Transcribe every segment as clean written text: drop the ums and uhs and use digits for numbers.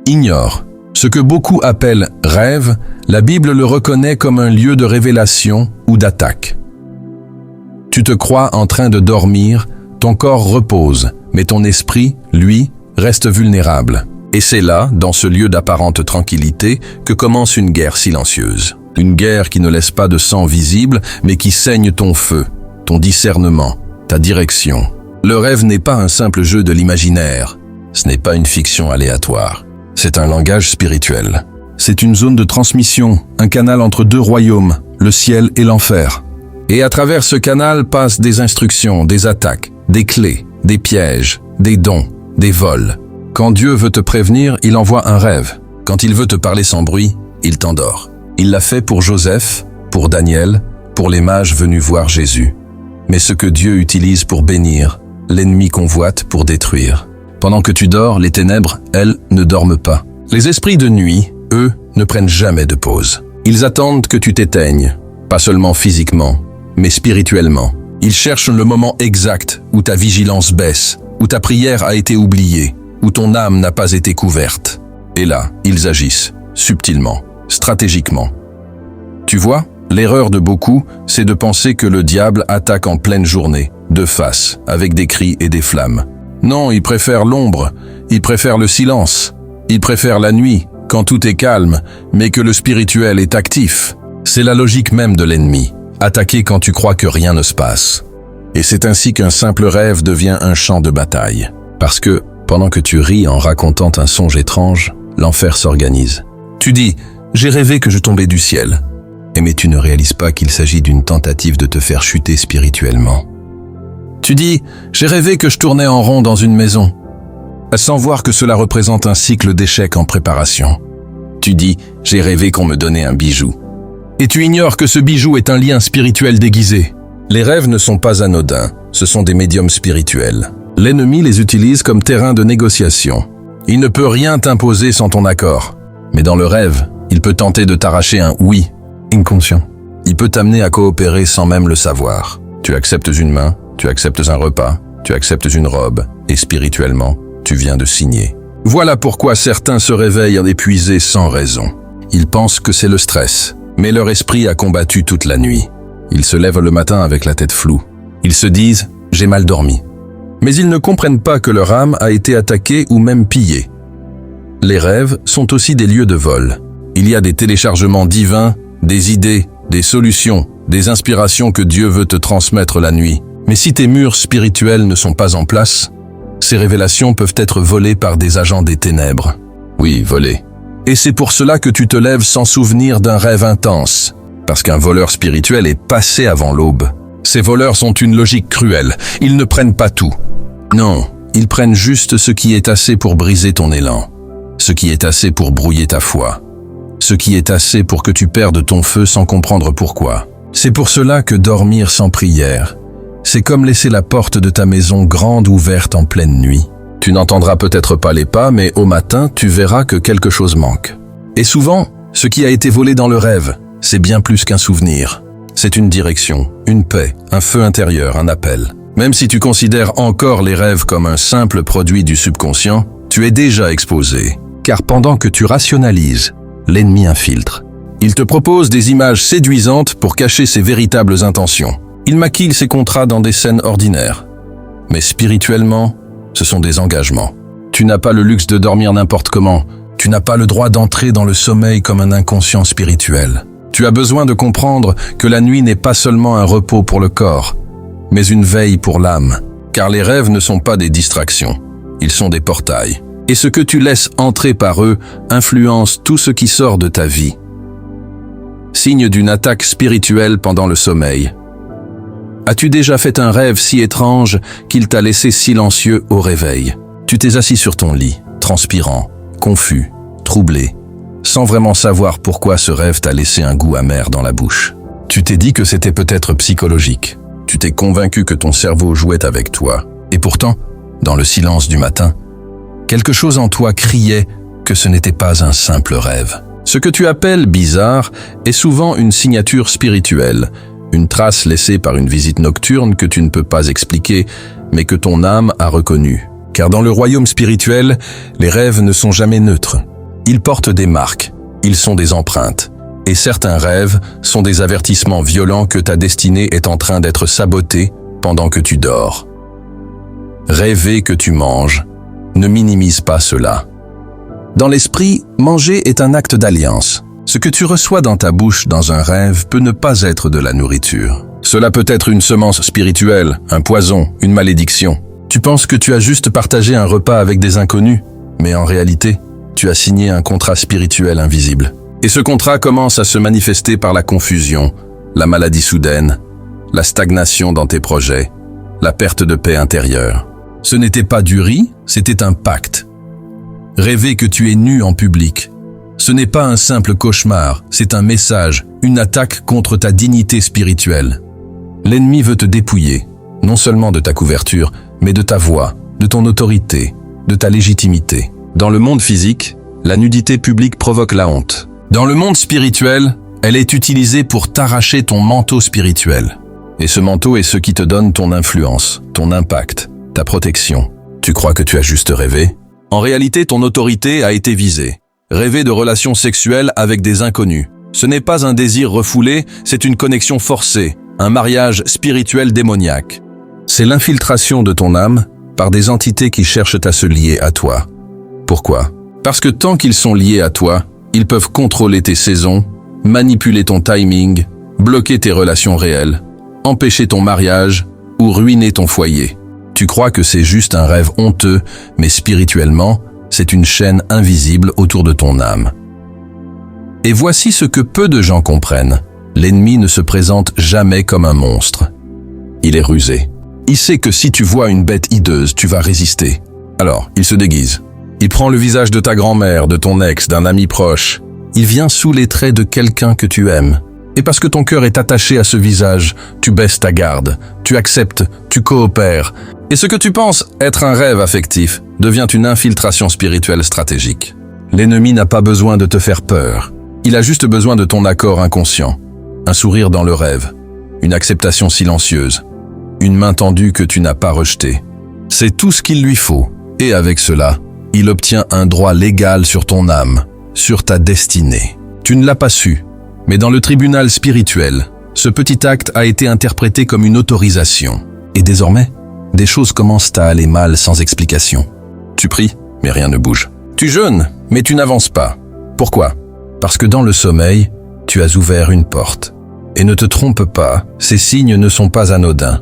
Ignore. Ce que beaucoup appellent rêve, la Bible le reconnaît comme un lieu de révélation ou d'attaque. Tu te crois en train de dormir, ton corps repose, mais ton esprit, lui, reste vulnérable. Et c'est là, dans ce lieu d'apparente tranquillité, que commence une guerre silencieuse. Une guerre qui ne laisse pas de sang visible, mais qui saigne ton feu, ton discernement, ta direction. Le rêve n'est pas un simple jeu de l'imaginaire. Ce n'est pas une fiction aléatoire. C'est un langage spirituel. C'est une zone de transmission, un canal entre deux royaumes, le ciel et l'enfer. Et à travers ce canal passent des instructions, des attaques, des clés, des pièges, des dons, des vols. Quand Dieu veut te prévenir, il envoie un rêve. Quand il veut te parler sans bruit, il t'endort. Il l'a fait pour Joseph, pour Daniel, pour les mages venus voir Jésus. Mais ce que Dieu utilise pour bénir, l'ennemi convoite pour détruire. Pendant que tu dors, les ténèbres, elles, ne dorment pas. Les esprits de nuit, eux, ne prennent jamais de pause. Ils attendent que tu t'éteignes, pas seulement physiquement, mais spirituellement. Ils cherchent le moment exact où ta vigilance baisse, où ta prière a été oubliée, où ton âme n'a pas été couverte. Et là, ils agissent, subtilement, stratégiquement. Tu vois, l'erreur de beaucoup, c'est de penser que le diable attaque en pleine journée, de face, avec des cris et des flammes. Non, il préfère l'ombre, il préfère le silence, il préfère la nuit, quand tout est calme, mais que le spirituel est actif. C'est la logique même de l'ennemi, attaquer quand tu crois que rien ne se passe. Et c'est ainsi qu'un simple rêve devient un champ de bataille. Parce que, pendant que tu ris en racontant un songe étrange, l'enfer s'organise. Tu dis « j'ai rêvé que je tombais du ciel ». Mais tu ne réalises pas qu'il s'agit d'une tentative de te faire chuter spirituellement. Tu dis « j'ai rêvé que je tournais en rond dans une maison », sans voir que cela représente un cycle d'échecs en préparation. Tu dis « j'ai rêvé qu'on me donnait un bijou ». Et tu ignores que ce bijou est un lien spirituel déguisé. Les rêves ne sont pas anodins, ce sont des médiums spirituels. L'ennemi les utilise comme terrain de négociation. Il ne peut rien t'imposer sans ton accord. Mais dans le rêve, il peut tenter de t'arracher un « oui » inconscient. Il peut t'amener à coopérer sans même le savoir. Tu acceptes une main, tu acceptes un repas, tu acceptes une robe, et spirituellement, tu viens de signer. Voilà pourquoi certains se réveillent épuisés sans raison. Ils pensent que c'est le stress, mais leur esprit a combattu toute la nuit. Ils se lèvent le matin avec la tête floue. Ils se disent « j'ai mal dormi ». Mais ils ne comprennent pas que leur âme a été attaquée ou même pillée. Les rêves sont aussi des lieux de vol. Il y a des téléchargements divins, des idées, des solutions, des inspirations que Dieu veut te transmettre la nuit. Mais si tes murs spirituels ne sont pas en place, ces révélations peuvent être volées par des agents des ténèbres. Oui, volées. Et c'est pour cela que tu te lèves sans souvenir d'un rêve intense, parce qu'un voleur spirituel est passé avant l'aube. Ces voleurs sont une logique cruelle, ils ne prennent pas tout. Non, ils prennent juste ce qui est assez pour briser ton élan, ce qui est assez pour brouiller ta foi, ce qui est assez pour que tu perdes ton feu sans comprendre pourquoi. C'est pour cela que dormir sans prière, c'est comme laisser la porte de ta maison grande ouverte en pleine nuit. Tu n'entendras peut-être pas les pas, mais au matin, tu verras que quelque chose manque. Et souvent, ce qui a été volé dans le rêve, c'est bien plus qu'un souvenir. C'est une direction, une paix, un feu intérieur, un appel. Même si tu considères encore les rêves comme un simple produit du subconscient, tu es déjà exposé. Car pendant que tu rationalises, l'ennemi infiltre. Il te propose des images séduisantes pour cacher ses véritables intentions. Il maquille ses contrats dans des scènes ordinaires. Mais spirituellement, ce sont des engagements. Tu n'as pas le luxe de dormir n'importe comment. Tu n'as pas le droit d'entrer dans le sommeil comme un inconscient spirituel. Tu as besoin de comprendre que la nuit n'est pas seulement un repos pour le corps, mais une veille pour l'âme. Car les rêves ne sont pas des distractions, ils sont des portails. Et ce que tu laisses entrer par eux influence tout ce qui sort de ta vie. Signe d'une attaque spirituelle pendant le sommeil. As-tu déjà fait un rêve si étrange qu'il t'a laissé silencieux au réveil? Tu t'es assis sur ton lit, transpirant, confus, troublé, sans vraiment savoir pourquoi ce rêve t'a laissé un goût amer dans la bouche. Tu t'es dit que c'était peut-être psychologique. Tu t'es convaincu que ton cerveau jouait avec toi. Et pourtant, dans le silence du matin, quelque chose en toi criait que ce n'était pas un simple rêve. Ce que tu appelles bizarre est souvent une signature spirituelle, une trace laissée par une visite nocturne que tu ne peux pas expliquer, mais que ton âme a reconnue. Car dans le royaume spirituel, les rêves ne sont jamais neutres. Ils portent des marques, ils sont des empreintes. Et certains rêves sont des avertissements violents que ta destinée est en train d'être sabotée pendant que tu dors. Rêver que tu manges, ne minimise pas cela. Dans l'esprit, manger est un acte d'alliance. Ce que tu reçois dans ta bouche dans un rêve peut ne pas être de la nourriture. Cela peut être une semence spirituelle, un poison, une malédiction. Tu penses que tu as juste partagé un repas avec des inconnus, mais en réalité, tu as signé un contrat spirituel invisible. Et ce contrat commence à se manifester par la confusion, la maladie soudaine, la stagnation dans tes projets, la perte de paix intérieure. Ce n'était pas du riz, c'était un pacte. Rêver que tu es nu en public. Ce n'est pas un simple cauchemar, c'est un message, une attaque contre ta dignité spirituelle. L'ennemi veut te dépouiller, non seulement de ta couverture, mais de ta voix, de ton autorité, de ta légitimité. Dans le monde physique, la nudité publique provoque la honte. Dans le monde spirituel, elle est utilisée pour t'arracher ton manteau spirituel. Et ce manteau est ce qui te donne ton influence, ton impact, ta protection. Tu crois que tu as juste rêvé? En réalité, ton autorité a été visée. Rêver de relations sexuelles avec des inconnus. Ce n'est pas un désir refoulé, c'est une connexion forcée, un mariage spirituel démoniaque. C'est l'infiltration de ton âme par des entités qui cherchent à se lier à toi. Pourquoi? Parce que tant qu'ils sont liés à toi, ils peuvent contrôler tes saisons, manipuler ton timing, bloquer tes relations réelles, empêcher ton mariage ou ruiner ton foyer. Tu crois que c'est juste un rêve honteux, mais spirituellement, c'est une chaîne invisible autour de ton âme. Et voici ce que peu de gens comprennent. L'ennemi ne se présente jamais comme un monstre. Il est rusé. Il sait que si tu vois une bête hideuse, tu vas résister. Alors, il se déguise. Il prend le visage de ta grand-mère, de ton ex, d'un ami proche. Il vient sous les traits de quelqu'un que tu aimes. Et parce que ton cœur est attaché à ce visage, tu baisses ta garde, tu acceptes, tu coopères. Et ce que tu penses être un rêve affectif devient une infiltration spirituelle stratégique. L'ennemi n'a pas besoin de te faire peur. Il a juste besoin de ton accord inconscient. Un sourire dans le rêve, une acceptation silencieuse, une main tendue que tu n'as pas rejetée. C'est tout ce qu'il lui faut. Et avec cela, il obtient un droit légal sur ton âme, sur ta destinée. Tu ne l'as pas su, mais dans le tribunal spirituel, ce petit acte a été interprété comme une autorisation. Et désormais, des choses commencent à aller mal sans explication. Tu pries, mais rien ne bouge. Tu jeûnes, mais tu n'avances pas. Pourquoi? Parce que dans le sommeil, tu as ouvert une porte. Et ne te trompe pas, ces signes ne sont pas anodins.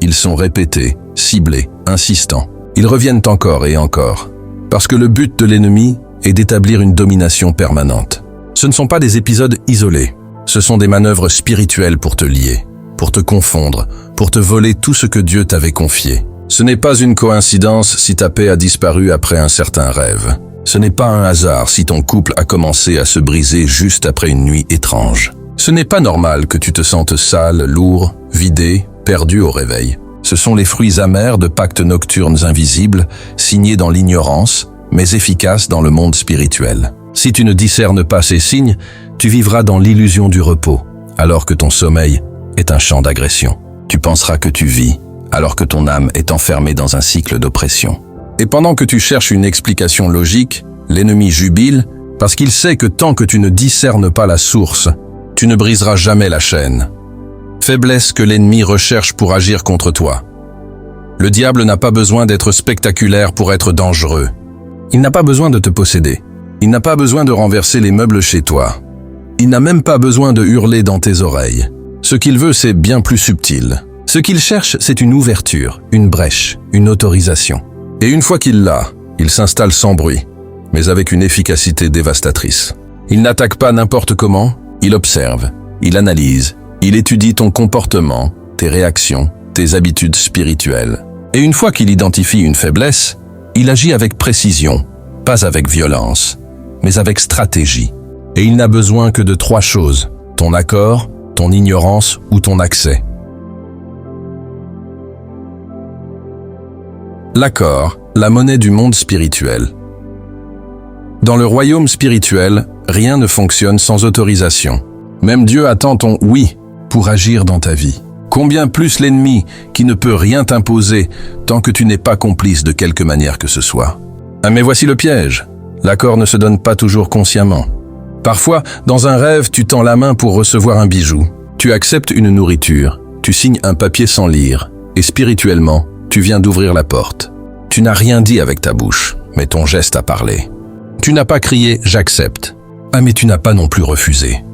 Ils sont répétés, ciblés, insistants. Ils reviennent encore et encore. Parce que le but de l'ennemi est d'établir une domination permanente. Ce ne sont pas des épisodes isolés. Ce sont des manœuvres spirituelles pour te lier, pour te confondre, pour te voler tout ce que Dieu t'avait confié. Ce n'est pas une coïncidence si ta paix a disparu après un certain rêve. Ce n'est pas un hasard si ton couple a commencé à se briser juste après une nuit étrange. Ce n'est pas normal que tu te sentes sale, lourd, vidé, perdu au réveil. Ce sont les fruits amers de pactes nocturnes invisibles, signés dans l'ignorance, mais efficaces dans le monde spirituel. Si tu ne discernes pas ces signes, tu vivras dans l'illusion du repos, alors que ton sommeil est un champ d'agression. Tu penseras que tu vis, alors que ton âme est enfermée dans un cycle d'oppression. Et pendant que tu cherches une explication logique, l'ennemi jubile parce qu'il sait que tant que tu ne discernes pas la source, tu ne briseras jamais la chaîne. Faiblesse que l'ennemi recherche pour agir contre toi. Le diable n'a pas besoin d'être spectaculaire pour être dangereux. Il n'a pas besoin de te posséder. Il n'a pas besoin de renverser les meubles chez toi. Il n'a même pas besoin de hurler dans tes oreilles. Ce qu'il veut, c'est bien plus subtil. Ce qu'il cherche, c'est une ouverture, une brèche, une autorisation. Et une fois qu'il l'a, il s'installe sans bruit, mais avec une efficacité dévastatrice. Il n'attaque pas n'importe comment, il observe, il analyse, il étudie ton comportement, tes réactions, tes habitudes spirituelles. Et une fois qu'il identifie une faiblesse, il agit avec précision, pas avec violence, mais avec stratégie. Et il n'a besoin que de 3 choses, ton accord, ton ignorance ou ton accès. L'accord, la monnaie du monde spirituel. Dans le royaume spirituel, rien ne fonctionne sans autorisation. Même Dieu attend ton « oui » pour agir dans ta vie. Combien plus l'ennemi qui ne peut rien t'imposer tant que tu n'es pas complice de quelque manière que ce soit. Ah mais voici le piège. L'accord ne se donne pas toujours consciemment. Parfois, dans un rêve, tu tends la main pour recevoir un bijou. Tu acceptes une nourriture, tu signes un papier sans lire, et spirituellement, tu viens d'ouvrir la porte. Tu n'as rien dit avec ta bouche, mais ton geste a parlé. Tu n'as pas crié « j'accepte ». Ah, mais tu n'as pas non plus refusé.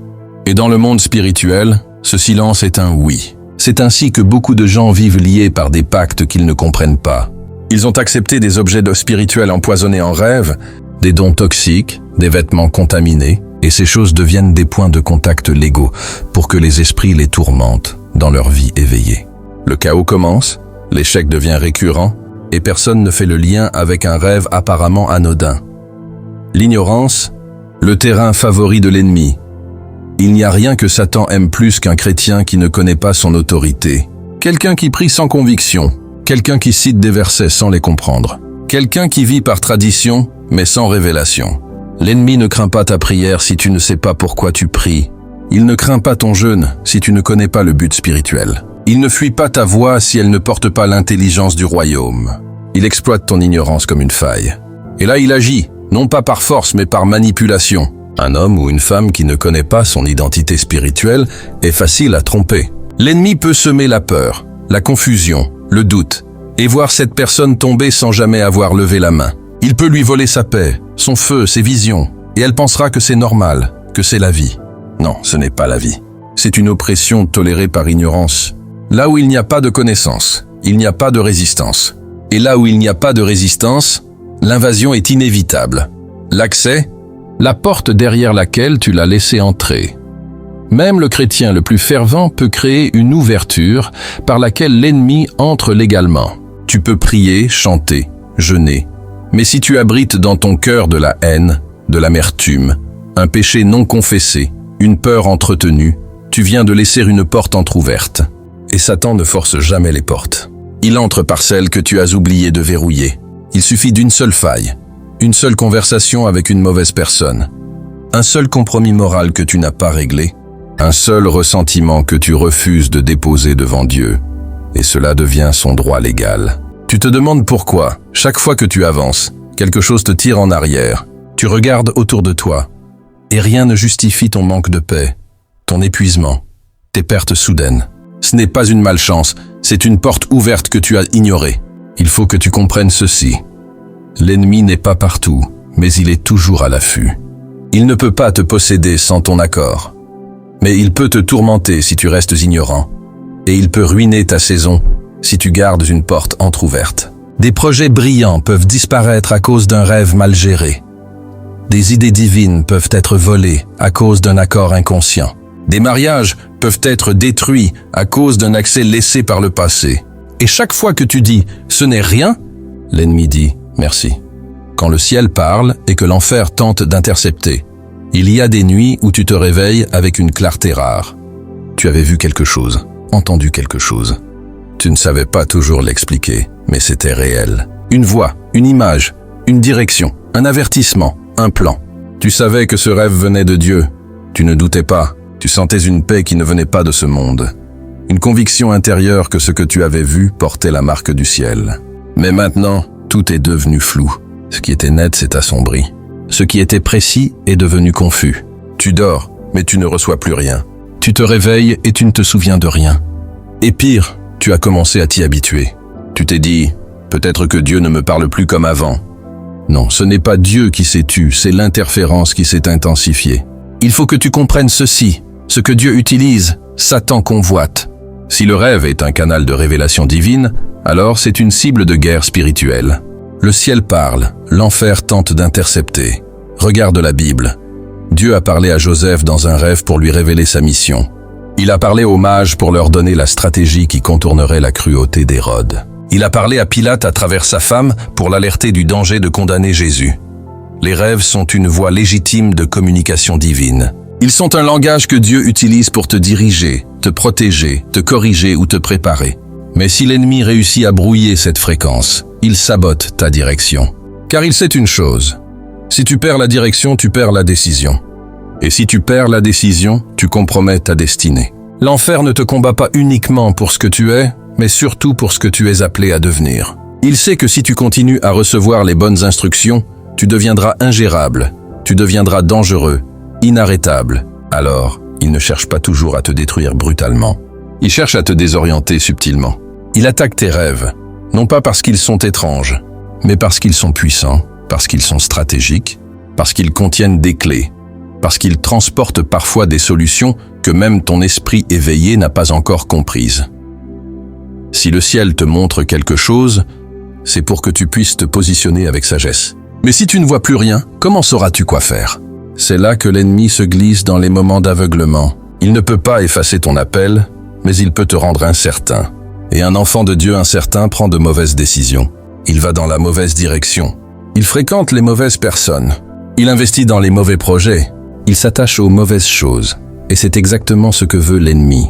Et dans le monde spirituel, ce silence est un oui. C'est ainsi que beaucoup de gens vivent liés par des pactes qu'ils ne comprennent pas. Ils ont accepté des objets spirituels empoisonnés en rêve, des dons toxiques, des vêtements contaminés, et ces choses deviennent des points de contact légaux pour que les esprits les tourmentent dans leur vie éveillée. Le chaos commence, l'échec devient récurrent, et personne ne fait le lien avec un rêve apparemment anodin. L'ignorance, le terrain favori de l'ennemi. Il n'y a rien que Satan aime plus qu'un chrétien qui ne connaît pas son autorité. Quelqu'un qui prie sans conviction, quelqu'un qui cite des versets sans les comprendre, quelqu'un qui vit par tradition mais sans révélation. L'ennemi ne craint pas ta prière si tu ne sais pas pourquoi tu pries. Il ne craint pas ton jeûne si tu ne connais pas le but spirituel. Il ne fuit pas ta voix si elle ne porte pas l'intelligence du royaume. Il exploite ton ignorance comme une faille. Et là, il agit, non pas par force mais par manipulation. Un homme ou une femme qui ne connaît pas son identité spirituelle est facile à tromper. L'ennemi peut semer la peur, la confusion, le doute, et voir cette personne tomber sans jamais avoir levé la main. Il peut lui voler sa paix, son feu, ses visions, et elle pensera que c'est normal, que c'est la vie. Non, ce n'est pas la vie. C'est une oppression tolérée par ignorance. Là où il n'y a pas de connaissance, il n'y a pas de résistance. Et là où il n'y a pas de résistance, l'invasion est inévitable. L'accès, la porte derrière laquelle tu l'as laissé entrer. Même le chrétien le plus fervent peut créer une ouverture par laquelle l'ennemi entre légalement. Tu peux prier, chanter, jeûner. Mais si tu abrites dans ton cœur de la haine, de l'amertume, un péché non confessé, une peur entretenue, tu viens de laisser une porte entr'ouverte. Et Satan ne force jamais les portes. Il entre par celles que tu as oublié de verrouiller. Il suffit d'une seule faille, une seule conversation avec une mauvaise personne, un seul compromis moral que tu n'as pas réglé, un seul ressentiment que tu refuses de déposer devant Dieu, et cela devient son droit légal. Tu te demandes pourquoi, chaque fois que tu avances, quelque chose te tire en arrière. Tu regardes autour de toi, et rien ne justifie ton manque de paix, ton épuisement, tes pertes soudaines. Ce n'est pas une malchance, c'est une porte ouverte que tu as ignorée. Il faut que tu comprennes ceci. L'ennemi n'est pas partout, mais il est toujours à l'affût. Il ne peut pas te posséder sans ton accord. Mais il peut te tourmenter si tu restes ignorant. Et il peut ruiner ta saison si tu gardes une porte entr'ouverte. Des projets brillants peuvent disparaître à cause d'un rêve mal géré. Des idées divines peuvent être volées à cause d'un accord inconscient. Des mariages peuvent être détruits à cause d'un accès laissé par le passé. Et chaque fois que tu dis « ce n'est rien », l'ennemi dit « merci ». Quand le ciel parle et que l'enfer tente d'intercepter, il y a des nuits où tu te réveilles avec une clarté rare. Tu avais vu quelque chose, entendu quelque chose. Tu ne savais pas toujours l'expliquer, mais c'était réel. Une voix, une image, une direction, un avertissement, un plan. Tu savais que ce rêve venait de Dieu. Tu ne doutais pas. Tu sentais une paix qui ne venait pas de ce monde. Une conviction intérieure que ce que tu avais vu portait la marque du ciel. Mais maintenant, tout est devenu flou. Ce qui était net s'est assombri. Ce qui était précis est devenu confus. Tu dors, mais tu ne reçois plus rien. Tu te réveilles et tu ne te souviens de rien. Et pire, tu as commencé à t'y habituer. Tu t'es dit, peut-être que Dieu ne me parle plus comme avant. Non, ce n'est pas Dieu qui s'est tu, c'est l'interférence qui s'est intensifiée. Il faut que tu comprennes ceci. Ce que Dieu utilise, Satan convoite. Si le rêve est un canal de révélation divine, alors c'est une cible de guerre spirituelle. Le ciel parle, l'enfer tente d'intercepter. Regarde la Bible. Dieu a parlé à Joseph dans un rêve pour lui révéler sa mission. Il a parlé aux mages pour leur donner la stratégie qui contournerait la cruauté d'Hérode. Il a parlé à Pilate à travers sa femme pour l'alerter du danger de condamner Jésus. Les rêves sont une voie légitime de communication divine. Ils sont un langage que Dieu utilise pour te diriger, te protéger, te corriger ou te préparer. Mais si l'ennemi réussit à brouiller cette fréquence, il sabote ta direction. Car il sait une chose, si tu perds la direction, tu perds la décision. Et si tu perds la décision, tu compromets ta destinée. L'enfer ne te combat pas uniquement pour ce que tu es, mais surtout pour ce que tu es appelé à devenir. Il sait que si tu continues à recevoir les bonnes instructions, tu deviendras ingérable, tu deviendras dangereux, inarrêtable. Alors, il ne cherche pas toujours à te détruire brutalement. Il cherche à te désorienter subtilement. Il attaque tes rêves, non pas parce qu'ils sont étranges, mais parce qu'ils sont puissants, parce qu'ils sont stratégiques, parce qu'ils contiennent des clés, parce qu'ils transportent parfois des solutions que même ton esprit éveillé n'a pas encore comprises. Si le ciel te montre quelque chose, c'est pour que tu puisses te positionner avec sagesse. Mais si tu ne vois plus rien, comment sauras-tu quoi faire? C'est là que l'ennemi se glisse dans les moments d'aveuglement. Il ne peut pas effacer ton appel, mais il peut te rendre incertain. Et un enfant de Dieu incertain prend de mauvaises décisions. Il va dans la mauvaise direction. Il fréquente les mauvaises personnes. Il investit dans les mauvais projets. Il s'attache aux mauvaises choses. Et c'est exactement ce que veut l'ennemi.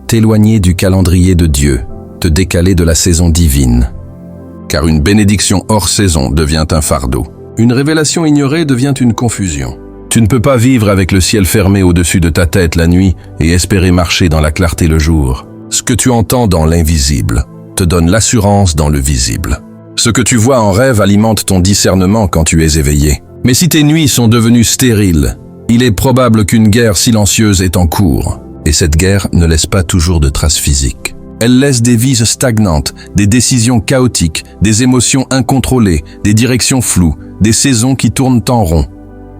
T'éloigner du calendrier de Dieu, te décaler de la saison divine. Car une bénédiction hors saison devient un fardeau. Une révélation ignorée devient une confusion. Tu ne peux pas vivre avec le ciel fermé au-dessus de ta tête la nuit et espérer marcher dans la clarté le jour. Ce que tu entends dans l'invisible te donne l'assurance dans le visible. Ce que tu vois en rêve alimente ton discernement quand tu es éveillé. Mais si tes nuits sont devenues stériles, il est probable qu'une guerre silencieuse est en cours. Et cette guerre ne laisse pas toujours de traces physiques. Elle laisse des vies stagnantes, des décisions chaotiques, des émotions incontrôlées, des directions floues, des saisons qui tournent en rond.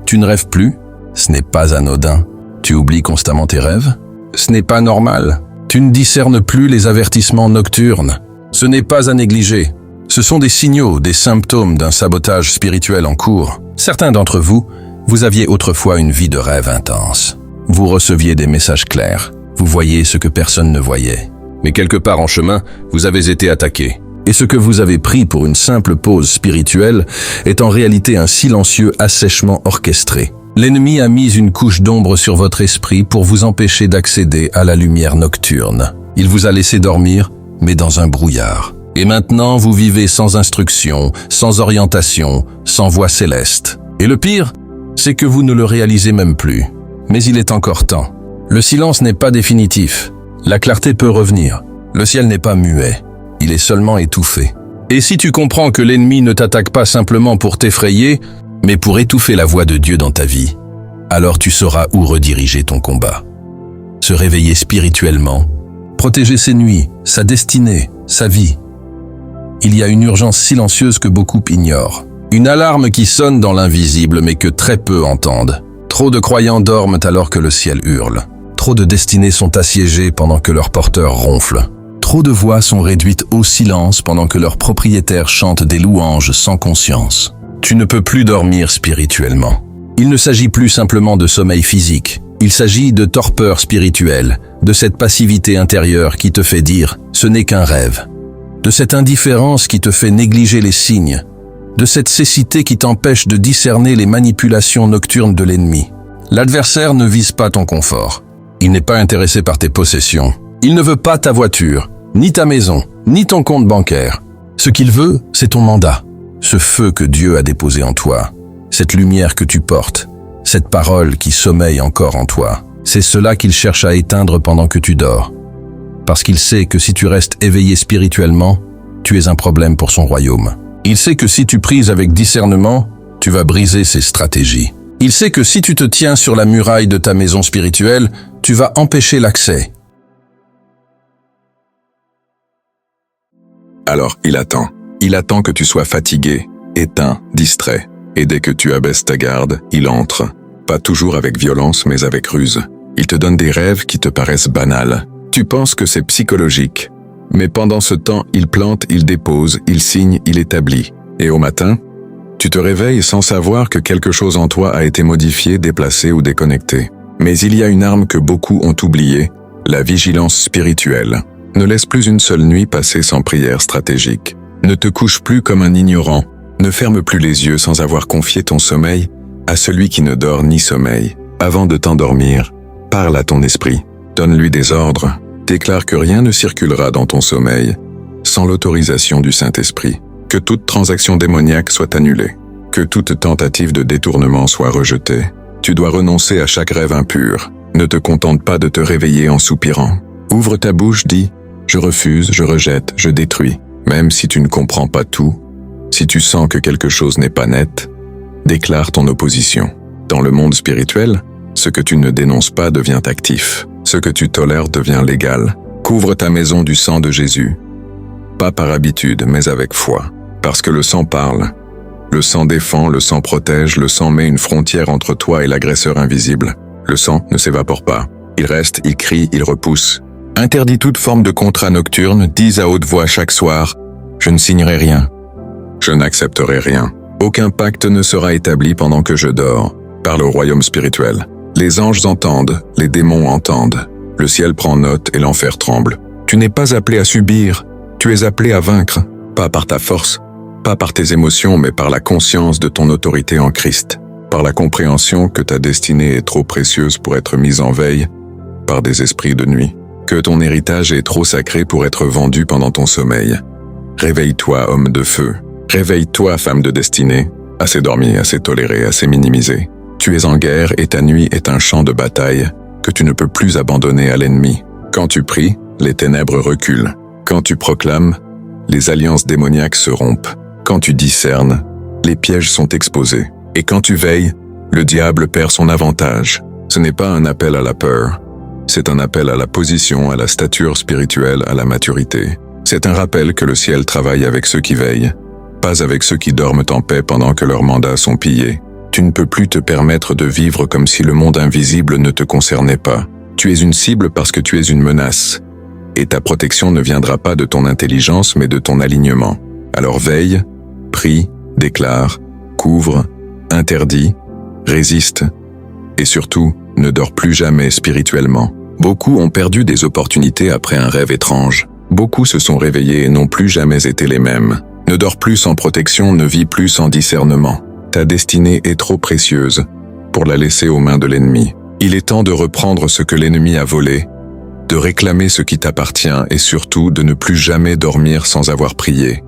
Tu ne rêves plus? Ce n'est pas anodin. Tu oublies constamment tes rêves? Ce n'est pas normal. Tu ne discernes plus les avertissements nocturnes. Ce n'est pas à négliger. Ce sont des signaux, des symptômes d'un sabotage spirituel en cours. Certains d'entre vous, vous aviez autrefois une vie de rêve intense. Vous receviez des messages clairs. Vous voyez ce que personne ne voyait. Mais quelque part en chemin, vous avez été attaqué. Et ce que vous avez pris pour une simple pause spirituelle est en réalité un silencieux assèchement orchestré. L'ennemi a mis une couche d'ombre sur votre esprit pour vous empêcher d'accéder à la lumière nocturne. Il vous a laissé dormir, mais dans un brouillard. Et maintenant, vous vivez sans instruction, sans orientation, sans voix céleste. Et le pire, c'est que vous ne le réalisez même plus. Mais il est encore temps. Le silence n'est pas définitif. La clarté peut revenir. Le ciel n'est pas muet. Il est seulement étouffé. Et si tu comprends que l'ennemi ne t'attaque pas simplement pour t'effrayer, mais pour étouffer la voix de Dieu dans ta vie, alors tu sauras où rediriger ton combat. Se réveiller spirituellement, protéger ses nuits, sa destinée, sa vie. Il y a une urgence silencieuse que beaucoup ignorent. Une alarme qui sonne dans l'invisible mais que très peu entendent. Trop de croyants dorment alors que le ciel hurle. Trop de destinées sont assiégées pendant que leurs porteurs ronflent. Trop de voix sont réduites au silence pendant que leurs propriétaires chantent des louanges sans conscience. Tu ne peux plus dormir spirituellement. Il ne s'agit plus simplement de sommeil physique. Il s'agit de torpeur spirituelle, de cette passivité intérieure qui te fait dire « ce n'est qu'un rêve », de cette indifférence qui te fait négliger les signes, de cette cécité qui t'empêche de discerner les manipulations nocturnes de l'ennemi. L'adversaire ne vise pas ton confort. Il n'est pas intéressé par tes possessions. Il ne veut pas ta voiture, ni ta maison, ni ton compte bancaire. Ce qu'il veut, c'est ton mandat. Ce feu que Dieu a déposé en toi, cette lumière que tu portes, cette parole qui sommeille encore en toi. C'est cela qu'il cherche à éteindre pendant que tu dors. Parce qu'il sait que si tu restes éveillé spirituellement, tu es un problème pour son royaume. Il sait que si tu prises avec discernement, tu vas briser ses stratégies. Il sait que si tu te tiens sur la muraille de ta maison spirituelle, tu vas empêcher l'accès. Alors il attend. Il attend que tu sois fatigué, éteint, distrait. Et dès que tu abaisses ta garde, il entre. Pas toujours avec violence, mais avec ruse. Il te donne des rêves qui te paraissent banals. Tu penses que c'est psychologique. Mais pendant ce temps, il plante, il dépose, il signe, il établit. Et au matin, tu te réveilles sans savoir que quelque chose en toi a été modifié, déplacé ou déconnecté. Mais il y a une arme que beaucoup ont oubliée, la vigilance spirituelle. Ne laisse plus une seule nuit passer sans prière stratégique. Ne te couche plus comme un ignorant. Ne ferme plus les yeux sans avoir confié ton sommeil à celui qui ne dort ni sommeille. Avant de t'endormir, parle à ton esprit. Donne-lui des ordres. Déclare que rien ne circulera dans ton sommeil sans l'autorisation du Saint-Esprit. Que toute transaction démoniaque soit annulée. Que toute tentative de détournement soit rejetée. Tu dois renoncer à chaque rêve impur. Ne te contente pas de te réveiller en soupirant. Ouvre ta bouche, dis « Je refuse, je rejette, je détruis ». Même si tu ne comprends pas tout, si tu sens que quelque chose n'est pas net, Déclare ton opposition. Dans le monde spirituel, ce que tu ne dénonces pas devient actif. Ce que tu tolères devient légal. Couvre ta maison du sang de Jésus. Pas par habitude, mais avec foi. Parce que le sang parle. Le sang défend, le sang protège, le sang met une frontière entre toi et l'agresseur invisible. Le sang ne s'évapore pas. Il reste, il crie, il repousse. Interdis toute forme de contrat nocturne, dis à haute voix chaque soir « Je ne signerai rien. Je n'accepterai rien. Aucun pacte ne sera établi pendant que je dors. » Parle au royaume spirituel. Les anges entendent, les démons entendent. Le ciel prend note et l'enfer tremble. Tu n'es pas appelé à subir, tu es appelé à vaincre. Pas par ta force, pas par tes émotions, mais par la conscience de ton autorité en Christ. Par la compréhension que ta destinée est trop précieuse pour être mise en veille par des esprits de nuit. Que ton héritage est trop sacré pour être vendu pendant ton sommeil. Réveille-toi, homme de feu. Réveille-toi, femme de destinée. Assez dormi, assez toléré, assez minimisé. Tu es en guerre et ta nuit est un champ de bataille que tu ne peux plus abandonner à l'ennemi. Quand tu pries, les ténèbres reculent. Quand tu proclames, les alliances démoniaques se rompent. Quand tu discernes, les pièges sont exposés. Et quand tu veilles, le diable perd son avantage. Ce n'est pas un appel à la peur. C'est un appel à la position, à la stature spirituelle, à la maturité. C'est un rappel que le ciel travaille avec ceux qui veillent, pas avec ceux qui dorment en paix pendant que leurs mandats sont pillés. Tu ne peux plus te permettre de vivre comme si le monde invisible ne te concernait pas. Tu es une cible parce que tu es une menace. Et ta protection ne viendra pas de ton intelligence mais de ton alignement. Alors veille, prie, déclare, couvre, interdit, résiste, et surtout, ne dors plus jamais spirituellement. Beaucoup ont perdu des opportunités après un rêve étrange. Beaucoup se sont réveillés et n'ont plus jamais été les mêmes. Ne dors plus sans protection, ne vis plus sans discernement. Ta destinée est trop précieuse pour la laisser aux mains de l'ennemi. Il est temps de reprendre ce que l'ennemi a volé, de réclamer ce qui t'appartient et surtout de ne plus jamais dormir sans avoir prié.